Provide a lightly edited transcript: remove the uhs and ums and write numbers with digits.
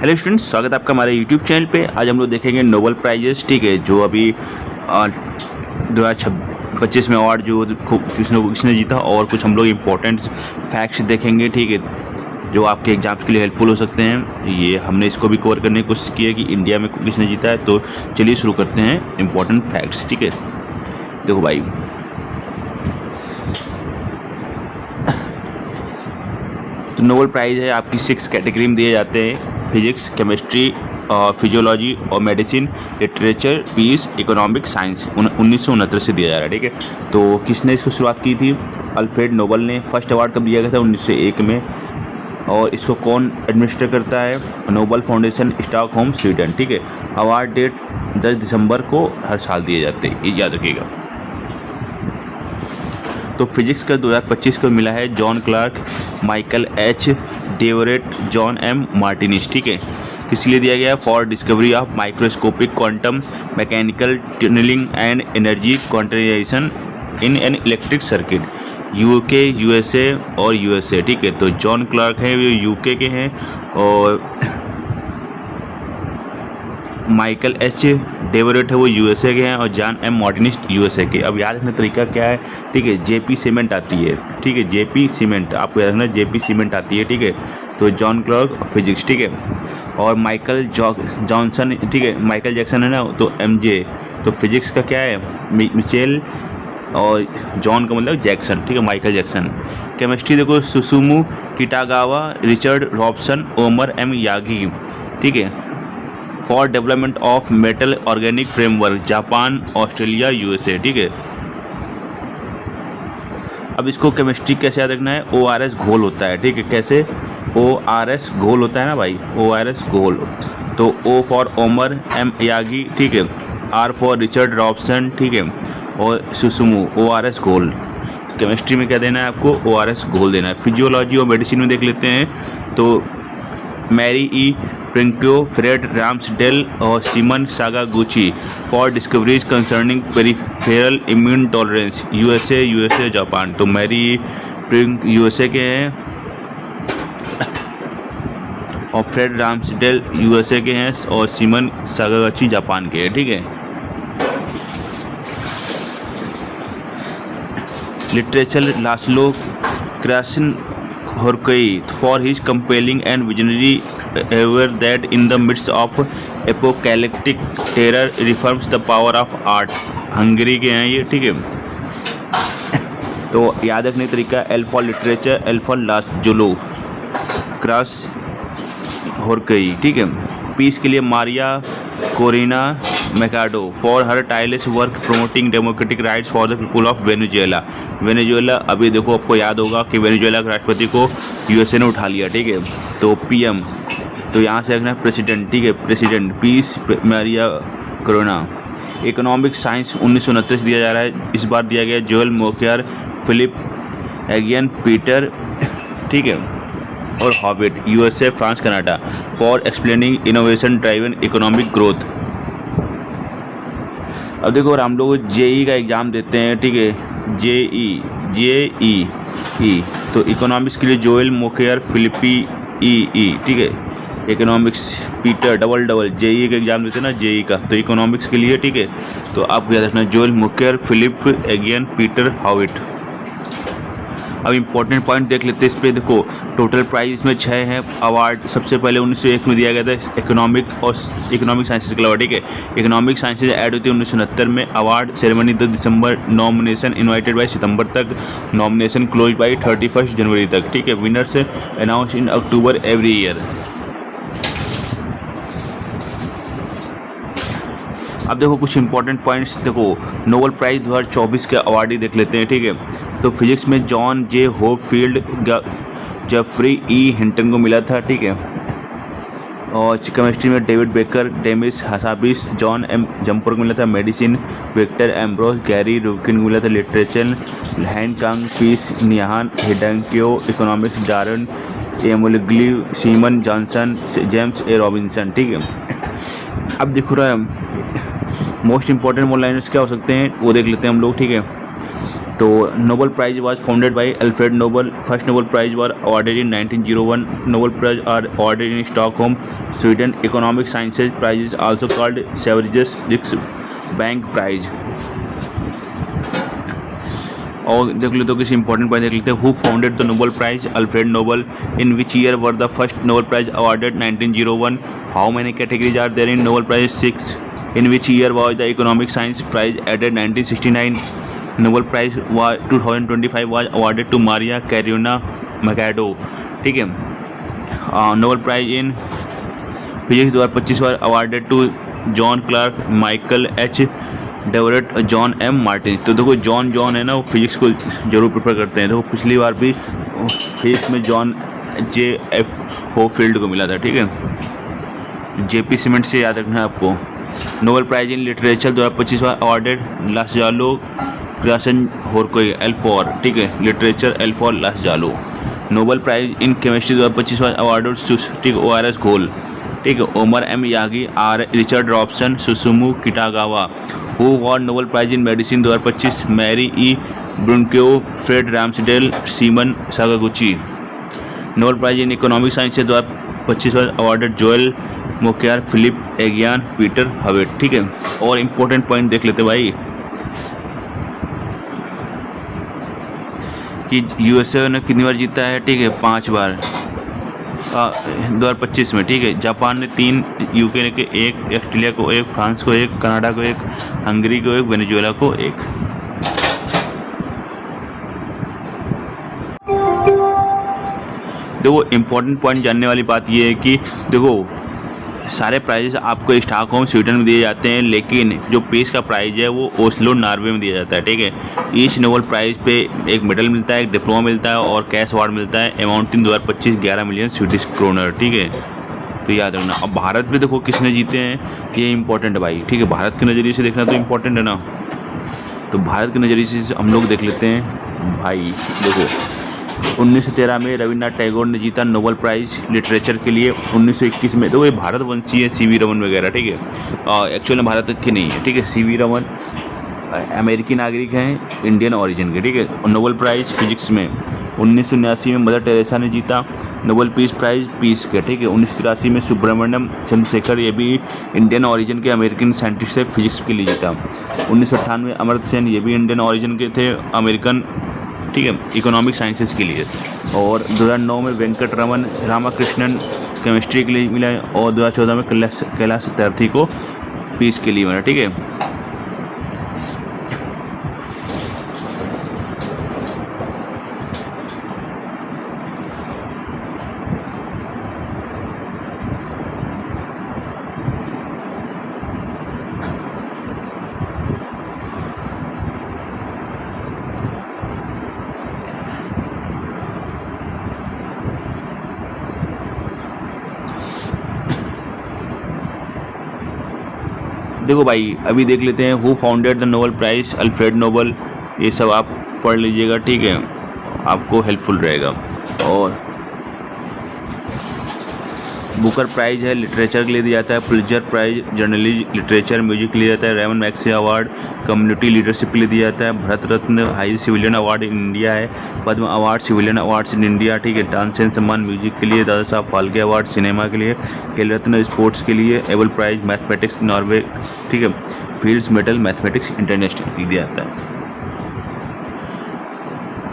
Hello students, स्वागत है आपका हमारे यूट्यूब चैनल पे। आज हम लोग देखेंगे नोबेल प्राइजेस, ठीक है, जो अभी 2025 में अवार्ड जो किसने जीता, और कुछ हम लोग इम्पोर्टेंट फैक्ट्स देखेंगे, ठीक है, जो आपके एग्जाम्स के लिए हेल्पफुल हो सकते हैं। ये हमने इसको भी कवर करने की कोशिश की है कि इंडिया में किसने जीता है। तो चलिए शुरू करते हैं इम्पोर्टेंट फैक्ट्स, ठीक है। देखो भाई, तो नोबेल प्राइज़ है आपकी 6 कैटेगरी में दिए जाते हैं: फिजिक्स, केमिस्ट्री, फिजियोलॉजी और medicine, literature, peace, economic, science. 1969 से दिया जा रहा है, ठीक है। तो किसने इसको शुरुआत की थी? अल्फ्रेड नोबल ने। फर्स्ट अवार्ड कब दिया गया था? 1901 में। और इसको कौन एडमिनिस्टर करता है? नोबल फाउंडेशन, स्टॉकहोम, स्वीडन, ठीक है। अवार्ड डेट 10 दिसंबर को हर साल दिए जाते हैं, ये याद रखिएगा। तो फिजिक्स का 2025 को मिला है John Clarke, Michael H Devoret, John M Martinis, ठीक है। किस लिए दिया गया है? For discovery of microscopic quantum mechanical tunnelling and energy quantization in an electric circuit. UK, USA और यूएसए, ठीक है। तो जॉन क्लार्क हैं, वो यूके के हैं, और माइकल एच डेवरेट है, वो यूएसए के हैं, और जॉन एम मार्टिनिस यूएसए के। अब याद रखने तरीका क्या है, ठीक है। जेपी सीमेंट आती है, ठीक है, जेपी सीमेंट आपको याद रखना, जेपी सीमेंट आती है, ठीक है। तो जॉन क्लार्क फिजिक्स, ठीक है। और माइकल जॉनसन, ठीक है, माइकल जैक्सन है ना, तो एमजे। तो फिजिक्स का क्या है? मिचेल, और जॉन का मतलब जैक्सन, ठीक है, माइकल जैक्सन। केमिस्ट्री देखो, Susumu Kitagawa, Richard Robson, Omar M Yaghi, ठीक है। For development of metal organic framework, Japan, Australia, USA, ठीक है। अब इसको केमिस्ट्री कैसे याद रखना है? ORS घोल होता है, ठीक है। कैसे? ORS घोल होता है ना भाई, ORS घोल। तो O for Omar M Yaghi, ठीक है। R फॉर रिचर्ड रॉबसन, ठीक है। और सुसुमु, ORS घोल। केमिस्ट्री में क्या देना है आपको? ORS घोल देना है। फिजियोलॉजी और मेडिसिन में देख लेते हैं, तो मैरी ई प्रिंक्यो, फ्रेड राम्सडेल और Shimon Sakaguchi for discoveries concerning peripheral immune tolerance, USA, Japan. तो मैरी प्रिंक यूएसए के हैं, और फ्रेड राम्सडेल यूएसए के हैं, और सीमन सागागुची जापान के हैं, ठीक है। Literature, Laszlo Krasna Horkheimer for his compelling and visionary endeavor that in the midst of apocalyptic terror reforms the power of art। Hungary के हैं ये, ठीक है। तो याद रखने का तरीका, L for literature, L for László Krasznahorkai होरकई, ठीक है। पीस के लिए Maria Corina Machado for her tireless work promoting democratic rights for the people of Venezuela. अभी देखो, आपको याद होगा कि वेनेजुएला के राष्ट्रपति को यूएसए ने उठा लिया, ठीक है। तो पीएम, तो यहाँ से रखना है प्रेसिडेंट, ठीक है, president. Peace Maria Corona. Economic science 1969 दिया जा रहा है, इस बार दिया गया Joel Mokyr, Philippe Aghion Peter, ठीक है, और Howitt, USA, France, Canada, for explaining innovation driven economic growth. अब देखो, और हम लोग जेई का एग्ज़ाम देते हैं, ठीक है, जेई, तो इकोनॉमिक्स के लिए जोएल मोकेयर, फिलिपी ई, ठीक है। इकोनॉमिक्स पीटर, डबल जेई का एग्ज़ाम देते हैं ना, जेई का, तो इकोनॉमिक्स के लिए, ठीक है। तो आप याद रखना, Joel Mokyr, Philippe Aghion Peter, हॉविट। अब इम्पोर्टेंट पॉइंट देख लेते हैं इस पर। देखो, टोटल प्राइज में 6 हैं अवार्ड। सबसे पहले 1901 में दिया गया था इकोनॉमिक साइंसेज के अलावा, ठीक है। इकोनॉमिक साइंसेज ऐड हुई थी 1969 में। अवार्ड सेरेमनी 10 दिसंबर, नॉमिनेशन इनवाइटेड बाई सितंबर तक, नॉमिनेशन क्लोज बाई 31 जनवरी तक, ठीक है। Winners announce in October every year. अब देखो कुछ इंपॉर्टेंट पॉइंट्स, देखो नोबेल प्राइज़ 2024 के अवार्डी देख लेते हैं, ठीक है। तो फिजिक्स में John J Hopfield, Geoffrey E Hinton को मिला था, ठीक है। और केमिस्ट्री में David Baker, Demis Hassabis, John M Jumper को मिला था। Medicine Victor Ambros, Gary Ruvkun को मिला था। Literature Han Kang, peace Nihon Hidankyo, economics Daron Acemoglu, Simon Johnson, James A Robinson, ठीक है। अब देखो रहा है मोस्ट इंपॉर्टेंट वन लाइनर्स क्या हो सकते हैं, वो देख लेते हैं हम लोग, ठीक है। तो Nobel prize was founded by Alfred Nobel. First Nobel prize were awarded in 1901. Nobel prize are awarded in Stockholm, Sweden. Economic sciences prize also called Sveriges Riksbank prize. और देख लो तो किसी इंपॉर्टेंट पॉइंट देख लेते हैं. Who founded the Nobel prize? Alfred Nobel. In which year were the first Nobel prize awarded? 1901. How many categories are there in Nobel prize? 6. In which year was the economic science prize added? 1969. Nobel prize 2025 was awarded to Maria Corina Machado. ठीक है. Nobel prize in physics 2025 was awarded to John Clarke, Michael H Devoret, John M Martin. तो देखो John है ना, वो physics को जरूर prefer करते हैं. देखो पिछली बार भी फिजिक्स में जॉन J.F. होफील्ड को मिला था. ठीक है. JP सीमेंट से याद रखना है आपको. Nobel prize in literature 2025 was awarded László Krasznahorkai, L4. ठीक है. Literature L4 László. Nobel prize in chemistry 2025 was awarded ठीक ORS घोल. ठीक है. Omar M Yaghi, Richard Robson, Susumu Kitagawa. Who won Nobel prize in medicine 2025? Mary E Brunkow, Fred Ramsdell, Shimon Sakaguchi. Nobel prize in economic science 2025 was awarded Joel Mokyr, Philippe Aghion, Peter Howitt. ठीक है. और important point देख लेते भाई कि USA ने कितनी बार जीता है? ठीक है, 5 बार 2025 में. ठीक है. जापान ने 3, UK ने 1, ऑस्ट्रेलिया को 1, फ्रांस को 1, कनाडा को 1, हंगरी को 1, वेनेजुएला को 1. देखो इम्पोर्टेंट पॉइंट जानने वाली बात ये है कि देखो सारे प्राइजेस आपको स्टॉकहोम स्वीडन में दिए जाते हैं, लेकिन जो पीस का प्राइज है वो ओस्लो नॉर्वे में दिया जाता है. ठीक है. ईच नोबल प्राइज पे एक मेडल मिलता है, एक डिप्लोमा मिलता है और कैश अवार्ड मिलता है. Amount in 2025 11 million Swedish kronor. ठीक है. तो याद रखना. अब भारत में देखो किसने जीते हैं, ये इंपॉर्टेंट है भाई. ठीक है. भारत के नज़रिए से देखना तो इम्पोर्टेंट है ना. तो भारत के नज़रिए से हम लोग देख लेते हैं भाई. देखो 1913 में रविन्द्रनाथ टैगोर ने जीता नोबल प्राइज़ लिटरेचर के लिए. 1921 में तो ये भारतवंशी है, CV रमन वगैरह. ठीक है. एक्चुअल में भारत के नहीं है. ठीक है. CV रमन अमेरिकी नागरिक हैं, इंडियन ओरिजिन के. ठीक है. नोबल प्राइज़ फिजिक्स में 1979 में मदर टेरेसा ने जीता नोबल पीस प्राइज़ पीस के. ठीक है. 1983 में सुब्रमण्यम चंद्रशेखर, ये भी इंडियन ओरिजिन के अमेरिकन साइंटिस्ट है, फिजिक्स के लिए जीता. 1998 में अमर्त्य सेन, ये भी इंडियन ओरिजिन के थे, अमेरिकन. ठीक है. इकोनॉमिक साइंसेस के लिए. और 2009 में वेंकट रमन रामाकृष्णन केमिस्ट्री के लिए मिला. और 2014 में कैलाश सत्यार्थी को पीस के लिए मिला. ठीक है. देखो भाई अभी देख लेते हैं who founded the Nobel prize? Alfred Nobel. ये सब आप पढ़ लीजिएगा. ठीक है. आपको हेल्पफुल रहेगा. और बुकर प्राइज़ है लिटरेचर के लिए दिया जाता है. Pulitzer prize journalist literature music के लिए जाता है. Ramon Magsaysay award community leadership के लिए दिया जाता है. Bharat Ratna high civilian award in India है. Padma award civilian awards in India. ठीक है. तानसेन सम्मान म्यूजिक के लिए. दादा साहब फाल्के अवार्ड सिनेमा के लिए. खेल रत्न स्पोर्ट्स के लिए. Abel prize mathematics Norway. ठीक है. फील्ड्स मेडल मैथमेटिक्स इंटरनेशनल के लिए दिया जाता है.